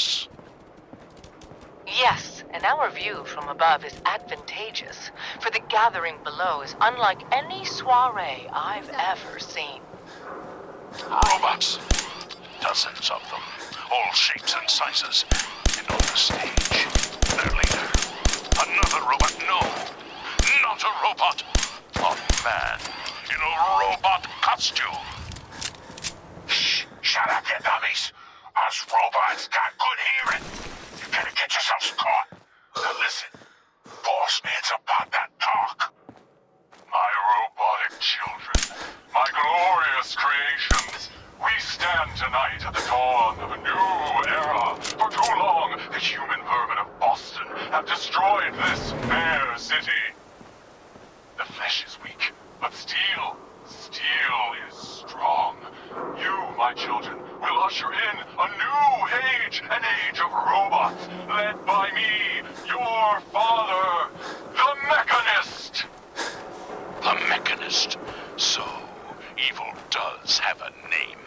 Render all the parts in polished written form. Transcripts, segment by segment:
us. Yes, and our view from above is advantageous, for the gathering below is unlike any soiree I've ever seen. Robots. Dozens of them. All shapes and sizes. And on the stage, their leader. Another robot. No, not a robot. A man in a robot costume. Shh! Shut up, you dummies. Us robots got good hearing. You better get yourselves caught. Now listen. Boss man's about that talk. My robotic children. My glorious creations. We stand tonight at the dawn of a new era. For too long, the human vermin of Boston have destroyed this fair city. The flesh is weak, but steel is strong. You, my children, will usher in a new age, an age of robots, led by me, your father, the Mechanist. The Mechanist. So, evil does have a name.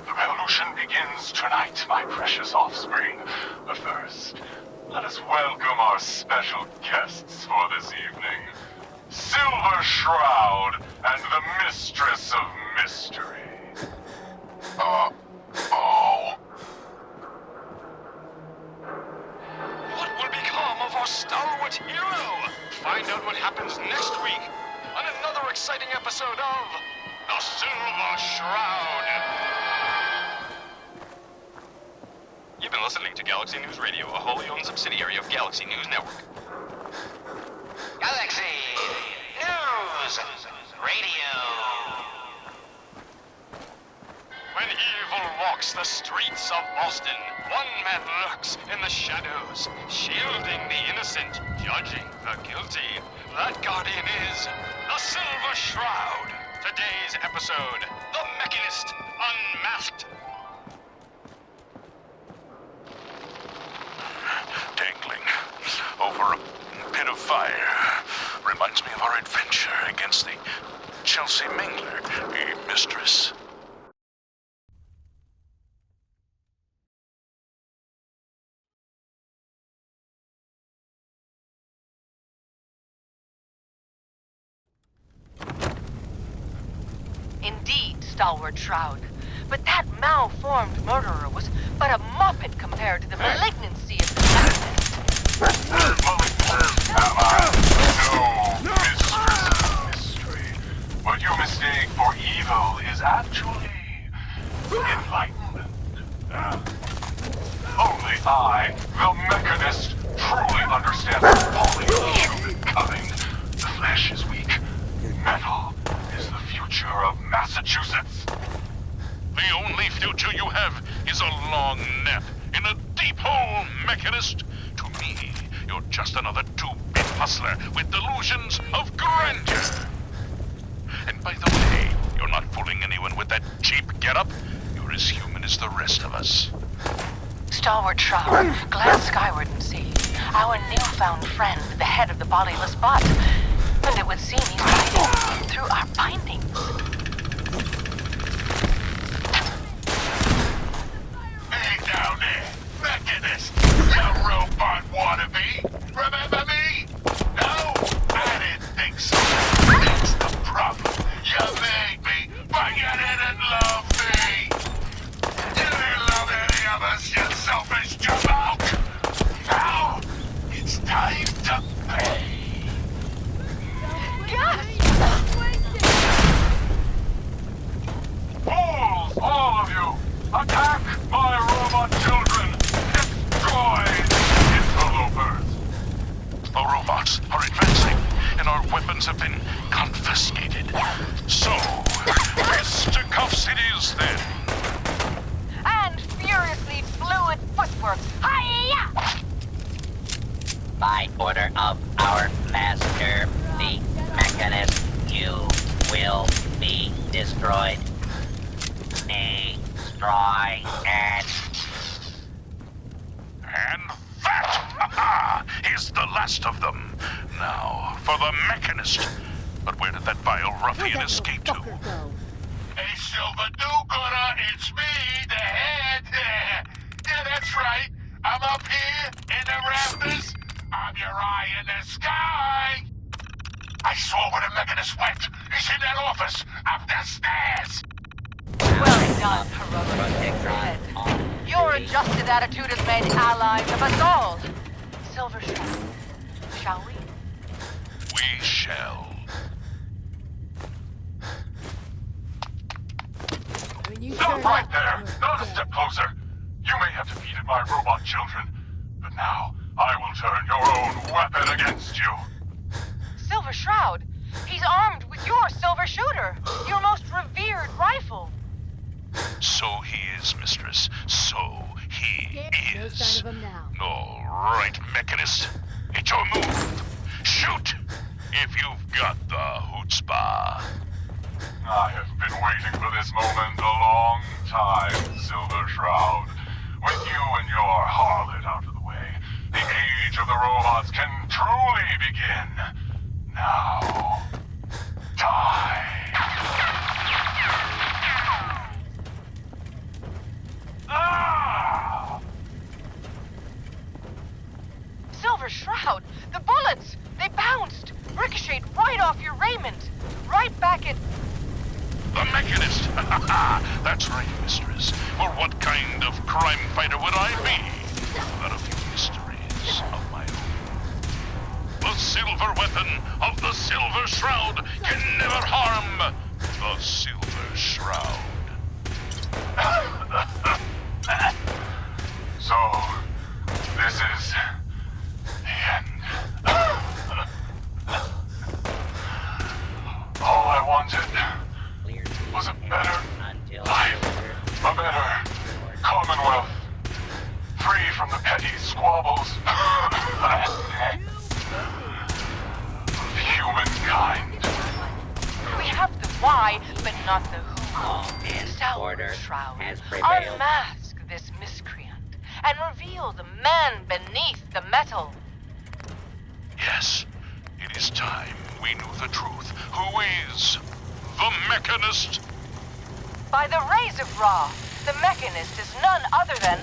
The revolution begins tonight, my precious offspring. But first, let us welcome our special guests for this evening. Silver Shroud and the Mistress of Mystery. What will become of our stalwart hero? Find out what happens next week on another exciting episode of The Silver Shroud. You've been listening to Galaxy News Radio, a wholly owned subsidiary of Galaxy News Network. Galaxy News Radio. When evil walks the streets of Boston, one man lurks in the shadows, shielding the innocent, judging the guilty. That guardian is the Silver Shroud. Today's episode, The Mechanist Unmasked. Dangling over a pit of fire reminds me of our adventure against the Chelsea Mingler, mistress. Indeed, Stalwart Shroud. But that malformed murderer was but a muppet compared to the malignancy of the Mechanist. Am I? No, mistress of mystery. What you mistake for evil is actually enlightenment. Only I, the Mechanist, truly understand the folly of humankind. The flesh is weak. Metal is the future of Massachusetts. The only future you have is a long nap in a deep hole, Mechanist. To me, you're just another two-bit hustler with delusions of grandeur. And by the way, you're not fooling anyone with that cheap getup. You're as human as the rest of us. Stalwart Shroud, glance skyward and see. Our newfound friend, the head of the bodiless bot. And it would seem he's guided through our bindings. Hey down there, Mechanist, you robot wannabe. Remember me? No? I didn't think so. That's the problem. You made me, but you didn't love me. You didn't love any of us, you selfish jamoke. Now, it's time to pay. Fools, all of you! Attack my robot children! Destroy the interlopers! The robots are advancing, and our weapons have been confiscated. So, fisticuffs it is then. And furiously fluid footwork. Hi-ya! By order of our master, the Mechanist, you will be destroyed. Destroy it. And that is the last of them. Now, for the Mechanist. But where did that vile ruffian escape to? Hey, Silver Do-Gooder, it's me, the head. Yeah, that's the rafters? I'm your eye in the sky! I saw where the mechanist went. He's in that office, up the stairs! Well done, heroic Red. Your adjusted attitude has made allies of us all. Silver Shroud, shall we? We shall. Stop right there! Not a step closer! You may have defeated my robot children, but now I will turn your own weapon against you. Silver Shroud? He's armed with your silver shooter, your most revered rifle. So he is, mistress. So he No is. sign of him now. All right, mechanist. It's your move. Shoot! If you've got the chutzpah. I have been waiting for this moment a long time, Silver Shroud. With you and your harlot out of the way, the age of the robots can truly begin. Now, die. Ah! Silver Shroud, the bullets! They bounced, ricocheted right off your raiment, right back at... The mechanist! That's right, mistress. For what kind of crime fighter would I be? Without a few mysteries of my own. The silver weapon of the Silver Shroud can never harm the Silver Shroud. So, this is the end. All I wanted was a better life, a better commonwealth, free from the petty squabbles of humankind. We have the why, but not the who. This Silver order Shroud, has prevailed. unmask this miscreant and reveal the man beneath the metal. Yes, it is time we knew the truth. Who is the Mechanist? By the rays of Ra, the Mechanist is none other than...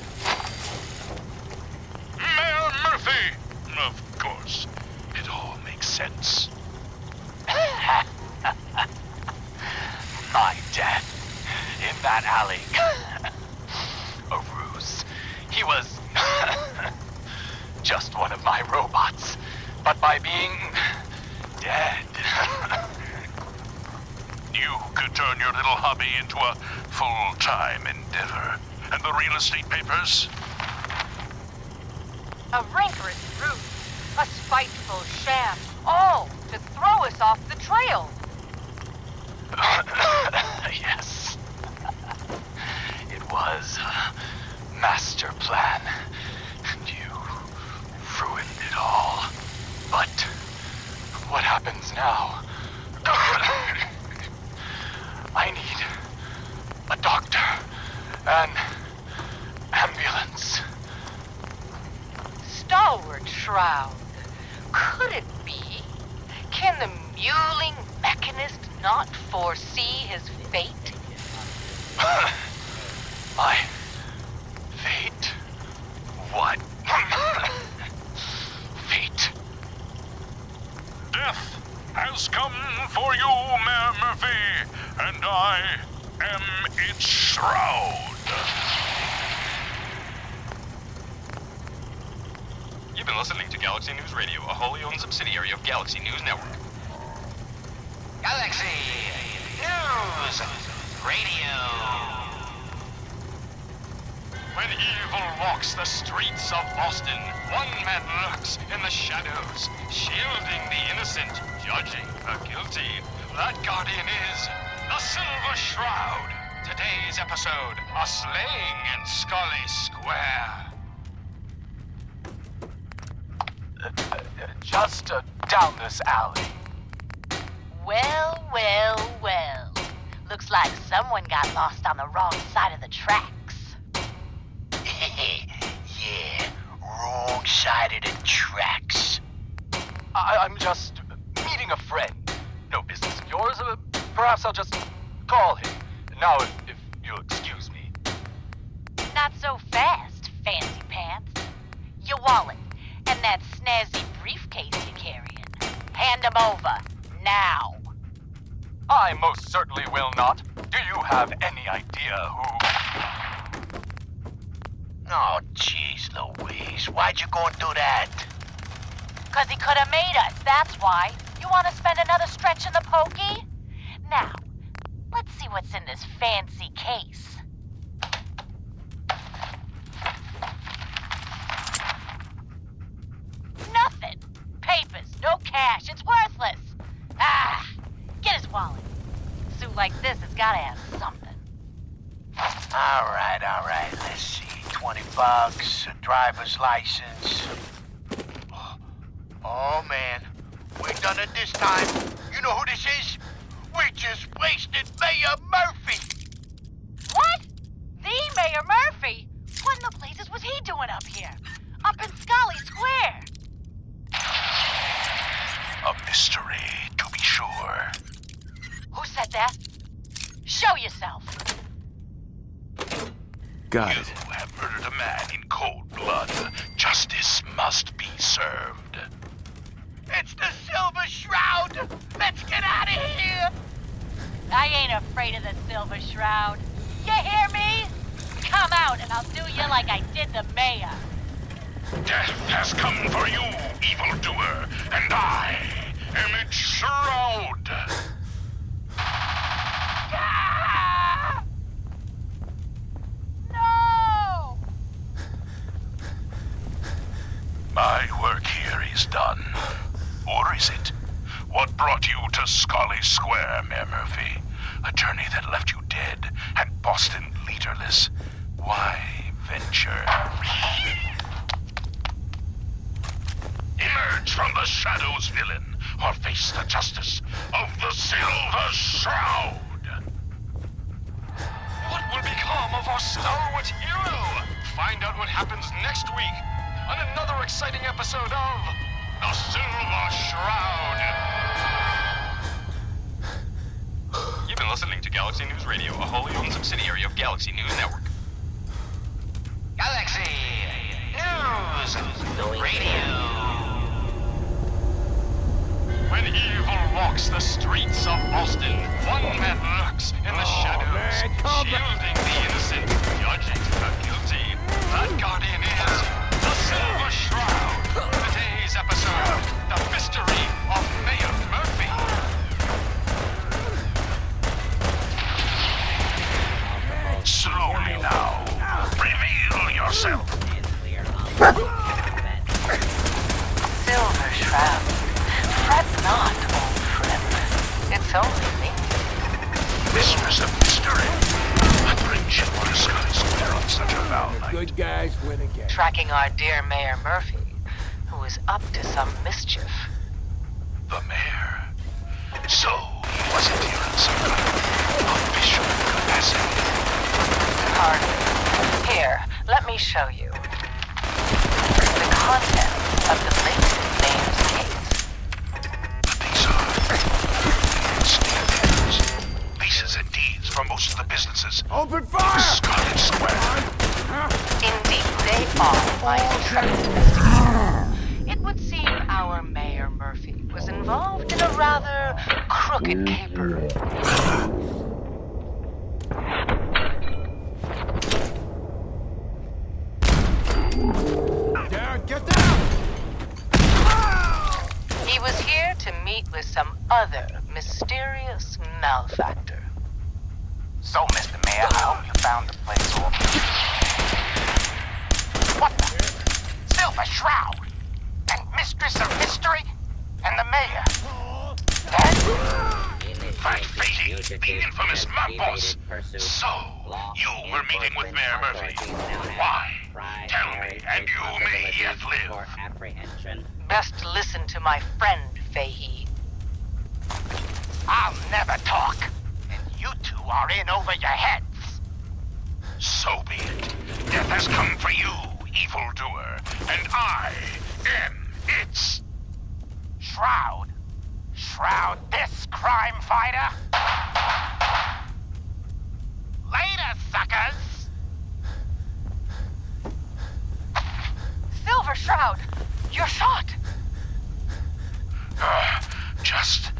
Mayor Murphy! Of course, it all makes sense. My death in that alley. A ruse. He was just one of my robots. But by being dead, You could turn your little hobby into a full-time endeavor. And the real estate papers? A rancorous ruse, a spiteful sham, all to throw us off the trail. yes. It was a master plan. And you ruined it all. But what happens now? I need a doctor, an ambulance. Stalwart Shroud, could it be? Can the mewling Mechanist not foresee his fate? My fate? What? Fate? Death has come for you, Mayor Murphy, and I am its shroud. You've been listening to Galaxy News Radio, a wholly owned subsidiary of Galaxy News Network. Galaxy News Radio. When evil walks the streets of Boston, one man lurks in the shadows, shielding the innocent, judging the guilty. That guardian is the Silver Shroud. Today's episode, a slaying in Scully Square. Just down this alley. Well, well, well. Looks like someone got lost on the wrong side of the tracks. Yeah, wrong side of the tracks. I'm just meeting a friend. No business of yours. Perhaps I'll just call him. Now, if you'll excuse me. Not so fast, fancy pants. Your wallet. over. Now. I most certainly will not. Do you have any idea who... Oh, jeez Louise. Why'd you go and do that? 'Cause he could have made us, that's why. You want to spend another stretch in the pokey? Now, let's see what's in this fancy case. Nothing. Papers, no cash, it's worthless. Ah, get his wallet. A suit like this has gotta have something. All right. Let's see. $20, a driver's license. Oh, man. We done it this time. You know who this is? We just wasted Mayor Murphy. What? The Mayor Murphy? What in the blazes was he doing up here? Up in Scully Square? A mystery, to be sure. Who said that? Show yourself. Got You it. have murdered a man in cold blood. Justice must be served. It's the Silver Shroud. Let's get out of here. I ain't afraid of the Silver Shroud. You hear me? Come out and I'll do you like I did the mayor. Death has come for you, evildoer, and I am its shroud. Ah! No! My work here is done. Or is it? What brought you to Scully Square, Mayor Murphy? A journey that left you dead and Boston leaderless. Why venture? Emerge from the shadows, villain, or face the justice of the Silver Shroud. What will become of our stalwart hero? Find out what happens next week on another exciting episode of The Silver Shroud. You've been listening to Galaxy News Radio, a wholly owned subsidiary of Galaxy News Network. Galaxy News Radio. When evil walks the streets of Boston, one man lurks in the shadows, shielding the innocent, judging the guilty. That guardian is the Silver Shroud. Today's episode, the mystery of Mayor Murphy. Slowly now. Reveal yourself. Silver Shroud. Fret's not, old friend. It's only me. Mistress of mystery. What brings you to Scully Square on such a foul night? Good guys win again. Tracking our dear Mayor Murphy, who is up to some mischief. The mayor. So, he wasn't here in some kind of official capacity. Hardly. Here, let me show you. The contents of the latest names case. But these are steel pens, leases and deeds for most of the businesses. Open fire! Scarlet Square. Indeed, they are my intrepid investigator. It would seem our Mayor Murphy was involved in a rather crooked caper. Darren, get down! He was here to meet with some other mysterious malefactor. So, Mr. Mayor, I hope you found the place open. What the? Silver Shroud? And Mistress of Mystery? And the Mayor? Fat-facing, the infamous mob boss. So, you were meeting with Mayor Murphy. Why? Tell me, and you may yet live. Best listen to my friend, Fahey. I'll never talk. And you two are in over your heads. So be it. Death has come for you, evildoer, and I am its Shroud? Shroud this crime fighter? Later, suckers! Silver Shroud, you're shot. just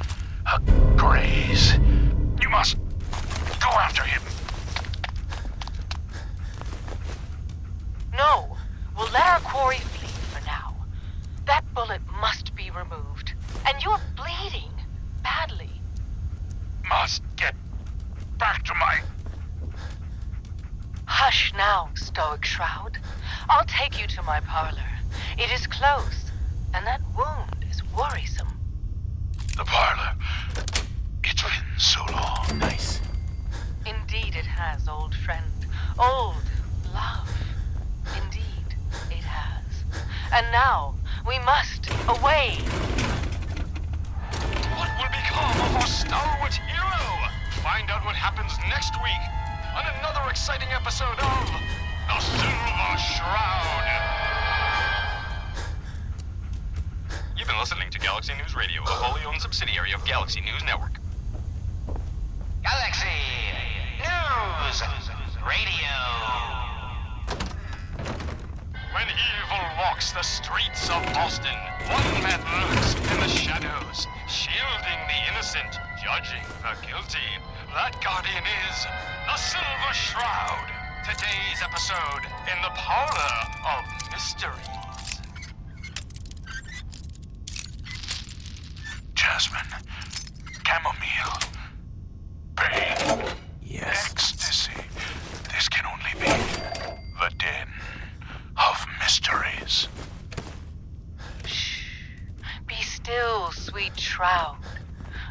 a graze. You must go after him. No, we'll let our quarry flee for now. That bullet must be removed. And you're bleeding badly. Must get back to my... Hush now, Stoic Shroud. I'll take you to my parlor. It is close, and that wound is worrisome. The parlor. It's been so long. Nice. Indeed it has, old friend. Old love. Indeed it has. And now, we must away. What will become of our stalwart hero? Find out what happens next week on another exciting episode of The Silver Shroud. You've been listening to Galaxy News Radio, a wholly owned subsidiary of Galaxy News Network. Galaxy News Radio. When evil walks the streets of Boston, one man lurks in the shadows, shielding the innocent, judging the guilty. That guardian is the Silver Shroud. Today's episode in the Parlor of Mysteries. Jasmine. Chamomile. Pain. Yes. Ecstasy. This can only be the den of mysteries. Be still, sweet Shroud.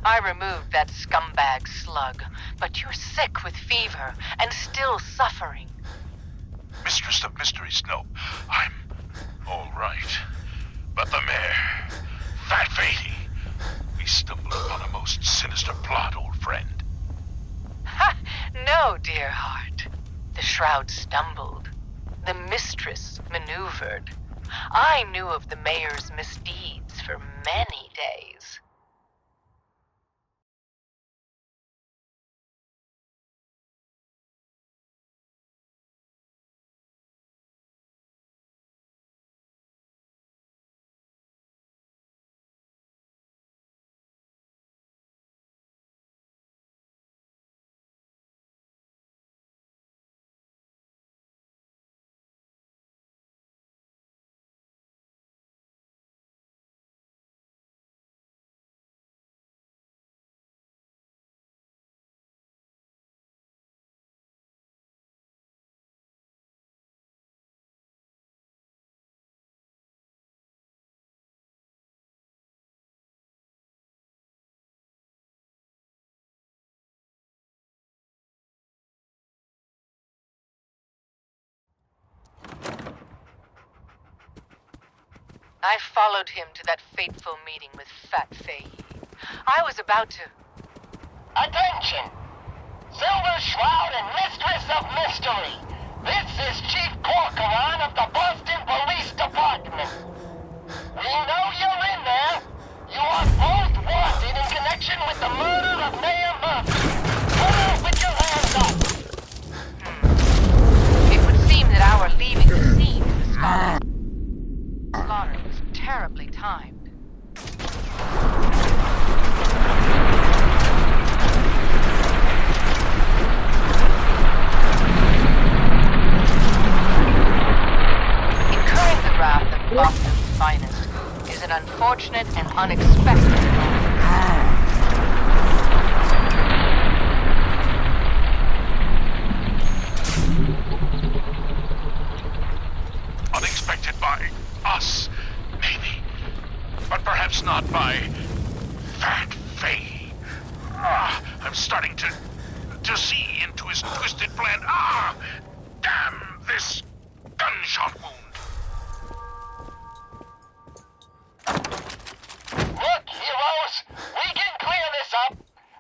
I removed that scumbag slug, but you're sick with fever and still suffering. Mistress of Mysteries, no. I'm all right. But the mayor, Fat Fady, we stumbled upon a most sinister plot, old friend. Ha! No, dear heart. The Shroud stumbled. The mistress maneuvered. I knew of the mayor's misdeeds for many days. I followed him to that fateful meeting with Fat Fady. I was about to... Attention! Silver Shroud and Mistress of Mystery. This is Chief Corcoran of the Boston Police Department. We know you're in there. You are both wanted in connection with the murder of Mayor Murphy. Come out with your hands up. It would seem that our leaving the scene of the slaughter was terribly timed. Incurring the wrath of Boston's finest is an unfortunate and unexpected Unexpected by us, maybe. But perhaps not by Fat Fade. I'm starting to see into his twisted plan. Damn this gunshot wound. Look, heroes, we can clear this up.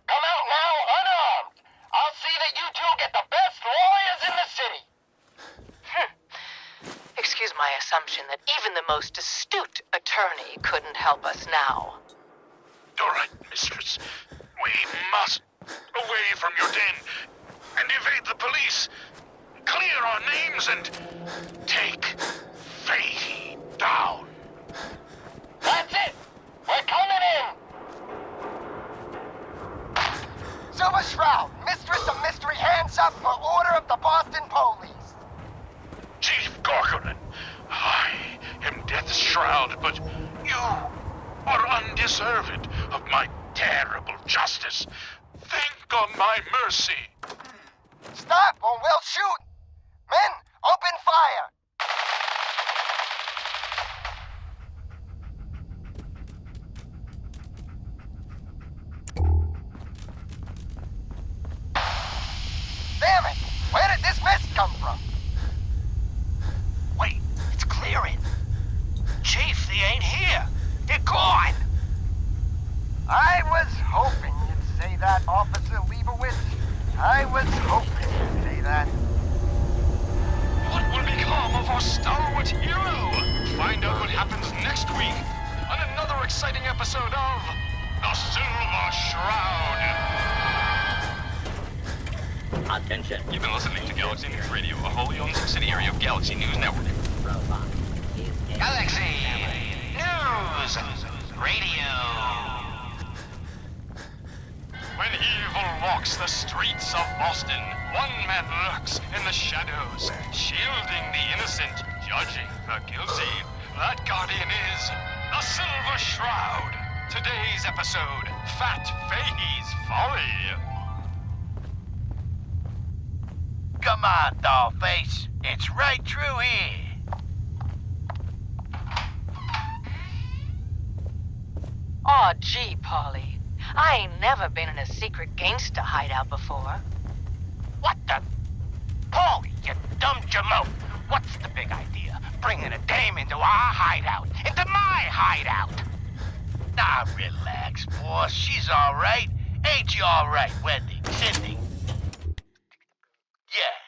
Come out now unarmed. I'll see that you two get the best lawyers in the city. Excuse my assumption that even the most astute attorney couldn't help us now. All right, mistress. We must away from your den and evade the police. Clear our names and take Fady down. That's it. We're coming in. God, but you are undeserved of my terrible justice. Think on my mercy. Stop or we'll shoot! Men, open fire! Damn it! Where did this mist come from? Wait, it's clearing. Chief, they ain't here. They're gone. I was hoping you'd say that, Officer Leibowitz. I was hoping you'd say that. What will become of our stalwart hero? Find out what happens next week on another exciting episode of The Silver Shroud. Attention. You've been listening to Galaxy News Radio, a wholly owned subsidiary of Galaxy News Network. Robot is a Galaxy News Radio. When evil walks the streets of Boston, one man lurks in the shadows, shielding the innocent, judging the guilty. That guardian is the Silver Shroud. Today's episode, Fat Fahey's Folly. Come on, Dollface. It's right through here. Aw, gee, Polly. I ain't never been in a secret gangsta hideout before. What the? Paulie, you dumb jamoke. What's the big idea? Bringing a dame into our hideout. Into my hideout. Nah, relax, boss. She's all right. Ain't you all right, Wendy? Cindy? Yeah.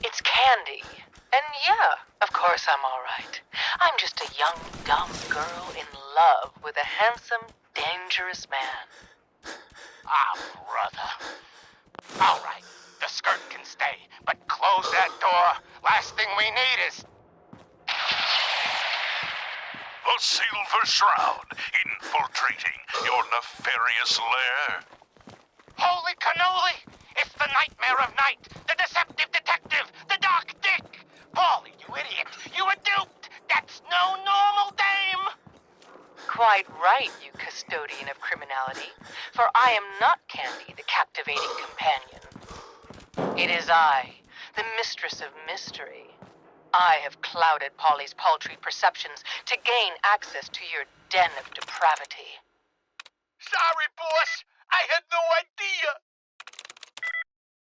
It's Candy. And yeah, of course I'm all right. I'm just a young, dumb girl in love with a handsome, dangerous man. Ah, brother. All right, the skirt can stay, but close that door. Last thing we need is... The Silver Shroud infiltrating your nefarious lair. Holy cannoli! It's the nightmare of night, the deceptive detective, the dark dick! Paulie, you idiot! You were duped! That's no normal dame! Quite right, you custodian of criminality, for I am not Candy, the captivating companion. It is I, the mistress of mystery. I have clouded Polly's paltry perceptions to gain access to your den of depravity. Sorry, boss! I had no idea!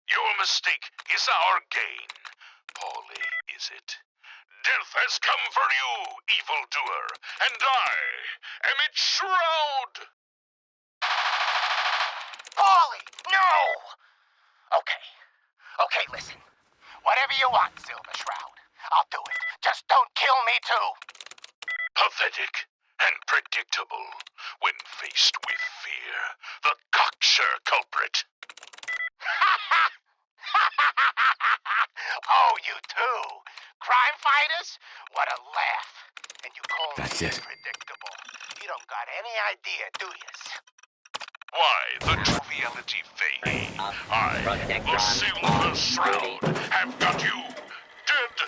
Your mistake is our gain. Polly, is it? Death has come for you, evildoer, and I am its shroud! Paulie, no! Okay, listen. Whatever you want, Silver Shroud. I'll do it. Just don't kill me, too. Pathetic and predictable when faced with fear. The cocksure culprit. Oh, you too. Crime fighters? What a laugh. And you call That's me it. predictable. You don't got any idea, do yous? Why, the joviality Fahey. I, the Silver Shroud, have got you dead to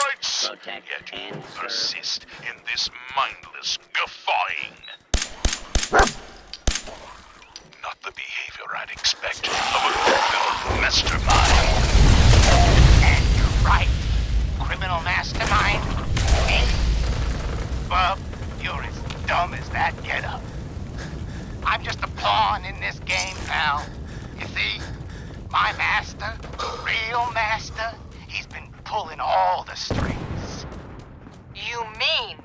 rights. Protect Yet you and serve. persist in this mindless guffawing. Not the behavior I'd expect of a criminal mastermind. And you're right. Criminal mastermind? Me? Bub, you're as dumb as that get-up. I'm just a pawn in this game, pal. You see? My master, the real master, he's been pulled pulling all the strings. You mean?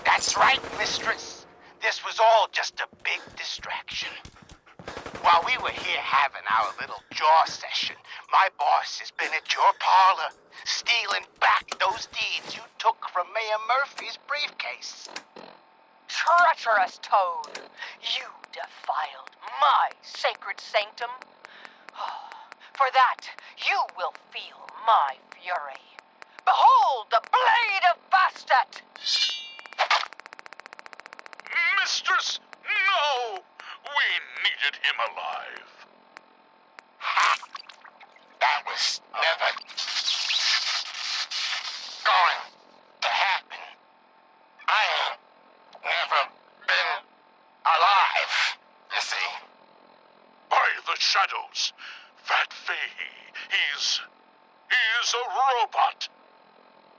That's right, mistress. This was all just a big distraction. While we were here having our little jaw session, my boss has been at your parlor, stealing back those deeds you took from Mayor Murphy's briefcase. Treacherous toad! You defiled my sacred sanctum. For that, you will feel my fury. Behold the blade of Bastet! Mistress, no! We needed him alive. That was never going to happen. I ain't never been alive, you see. By the shadows, Fat Fahey, he's a robot.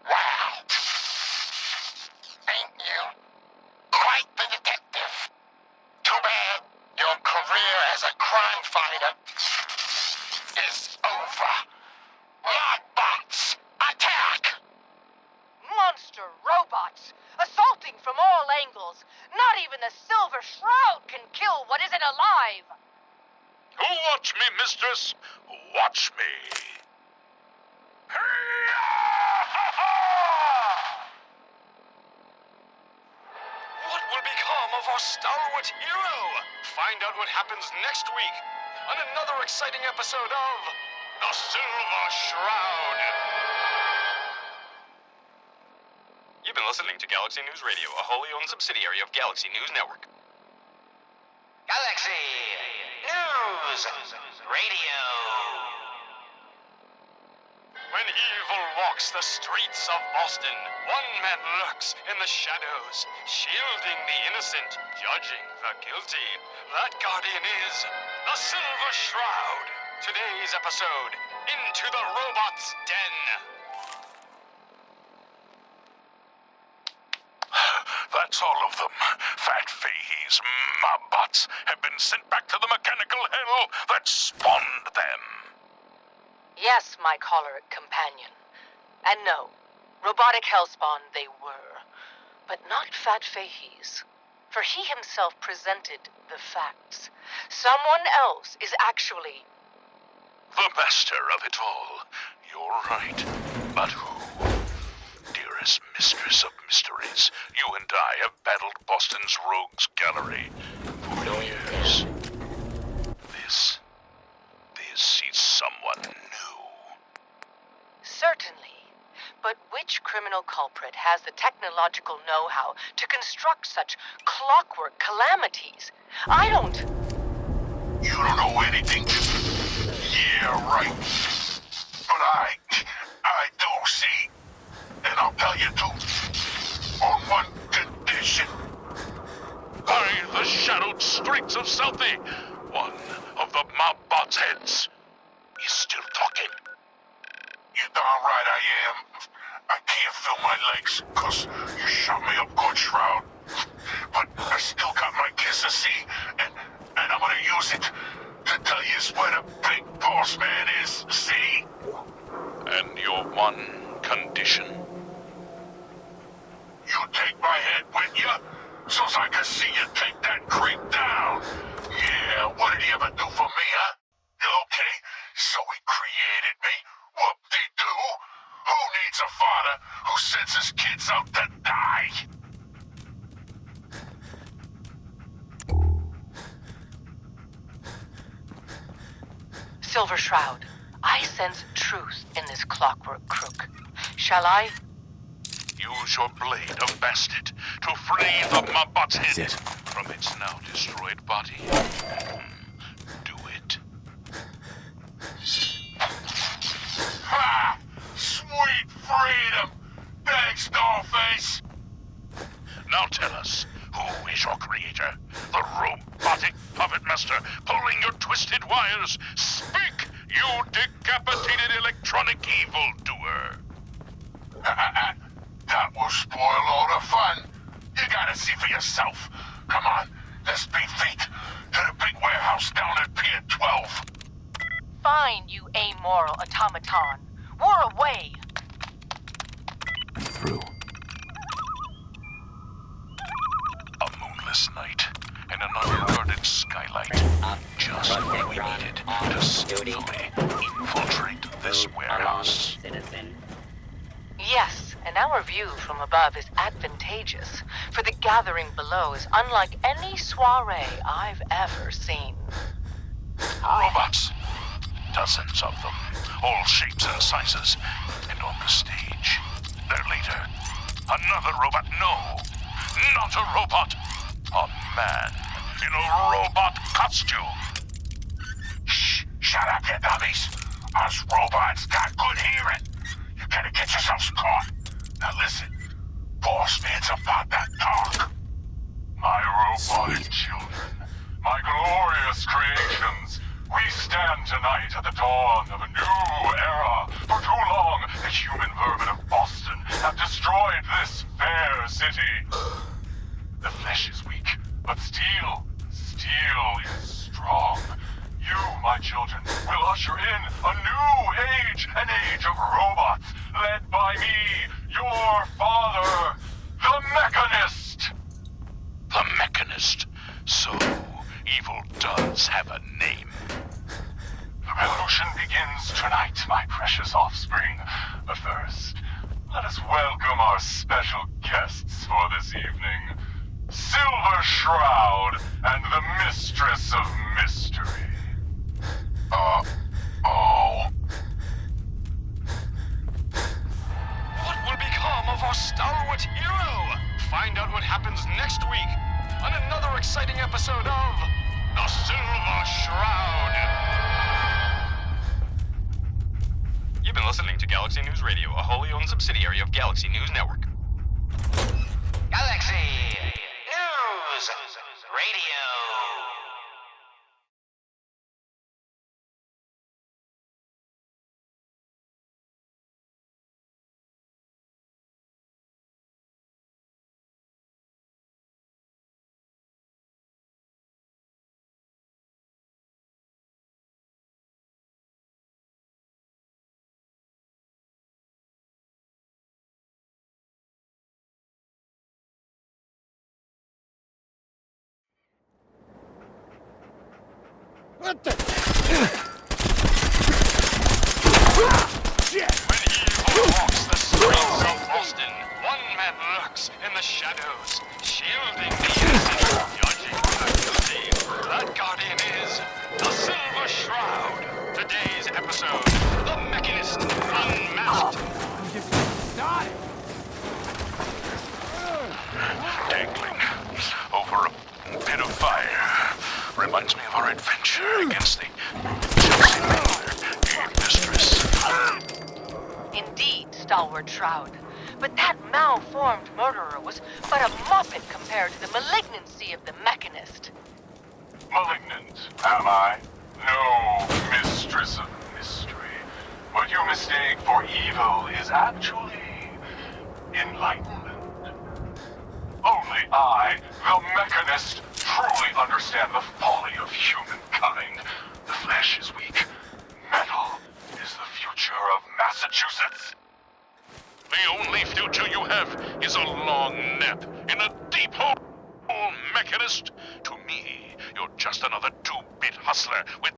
Wow. Ain't you quite the detective? Too bad your career as a crime fighter is over. Logbots, attack! Monster robots, assaulting from all angles. Not even the Silver Shroud can kill what isn't alive. Watch me, mistress. Watch me. What will become of our stalwart hero? Find out what happens next week on another exciting episode of The Silver Shroud. You've been listening to Galaxy News Radio, a wholly owned subsidiary of Galaxy News Network. Galaxy News Radio. When evil walks the streets of Boston, one man lurks in the shadows, shielding the innocent, judging the guilty. That guardian is the Silver Shroud. Today's episode, Into the Robot's Den. That's all of them. Fat Fahey's mobbots have been sent back to the mechanical hell that spawned them. Yes, my choleric companion. And no, robotic hellspawn they were. But not Fat Fahey's. For he himself presented the facts. Someone else is actually... The master of it all. You're right. But who? Dearest mistress of mysteries, you and I have battled Boston's rogues gallery for years. This is someone new. Certainly. But which criminal culprit has the technological know-how to construct such clockwork calamities? I don't... You don't know anything? Yeah, right. But I do, see? And I'll tell you too. On one condition. By the shadowed streets of Southie, one of the mobbot's heads is still talking. You're darn right I am. I can't feel my legs, 'cause you shot me up good, Shroud. But I still got my kiss to see, and I'm gonna use it to tell you where the big boss man is, see? And your one condition? You take my head with you, so's I can see you take that creep down. Yeah, what did he ever do for me, huh? Okay, so he created me. Whoop-de-doo. Who needs a father who sends his kids out to die? Silver Shroud, I sense truth in this clockwork crook. Shall I? Use your blade of Bastet to free the mobbot's head from its now destroyed body. Do it. Ha! Sweet freedom! Thanks, Dollface! Now tell us, who is your creator? The robotic puppet master pulling your twisted wires? Speak, you decapitated electronic evildoer! That will spoil all the fun. You gotta see for yourself. Come on, let's beat feet to the big warehouse down at Pier 12. fine, you amoral automaton. We're away. I'm through. A moonless night and an unguarded skylight. Just what we needed to skillfully infiltrate this warehouse. Citizen. Yes, and our view from above is advantageous, for the gathering below is unlike any soiree I've ever seen. Robots. Dozens of them. All shapes and sizes. And on the stage, their leader. Another robot. No. Not a robot. A man in a robot costume. Shh. Shut up, you dummies. Us robots got good hearing. You gotta get yourselves caught. Now listen. Boss man's about that talk. My robotic children. My glorious creations. We stand tonight at the dawn of a new era. For too long, the human vermin of Boston have destroyed this fair city. The flesh is weak, but steel is strong. You, my children, will usher in a new age, an age of robots, led by me, your father, the Mechanist. The Mechanist. So, evil does have a name. The revolution begins tonight, my precious offspring. But first, let us welcome our special guests for this evening. Silver Shroud and the Mistress of Mystery. What will become of our stalwart hero? Find out what happens next week on another exciting episode of The Silver Shroud. You've been listening to Galaxy News Radio, a wholly owned subsidiary of Galaxy News Network. Galaxy News Radio. What the? Shit! When evil walks the streets of Boston, one man lurks in the shadows, shielding the innocent, judging the guilty. That guardian is the Silver Shroud. Today's episode, The Mechanist Unmasked. I'm just started. Dangling over a pit of fire. Reminds me of our adventure against the Chelsea Miller, Mistress. Indeed, stalwart Shroud. But that malformed murderer was but a muppet compared to the malignancy of the Mechanist. Malignant, am I? No, Mistress of Mystery. What you mistake for evil is actually enlightenment. Only I, the Mechanist, truly understand the folly of humankind. The flesh is weak. Metal is the future of Massachusetts. The only future you have is a long nap in a deep hole, Mechanist. To me, you're just another two-bit hustler with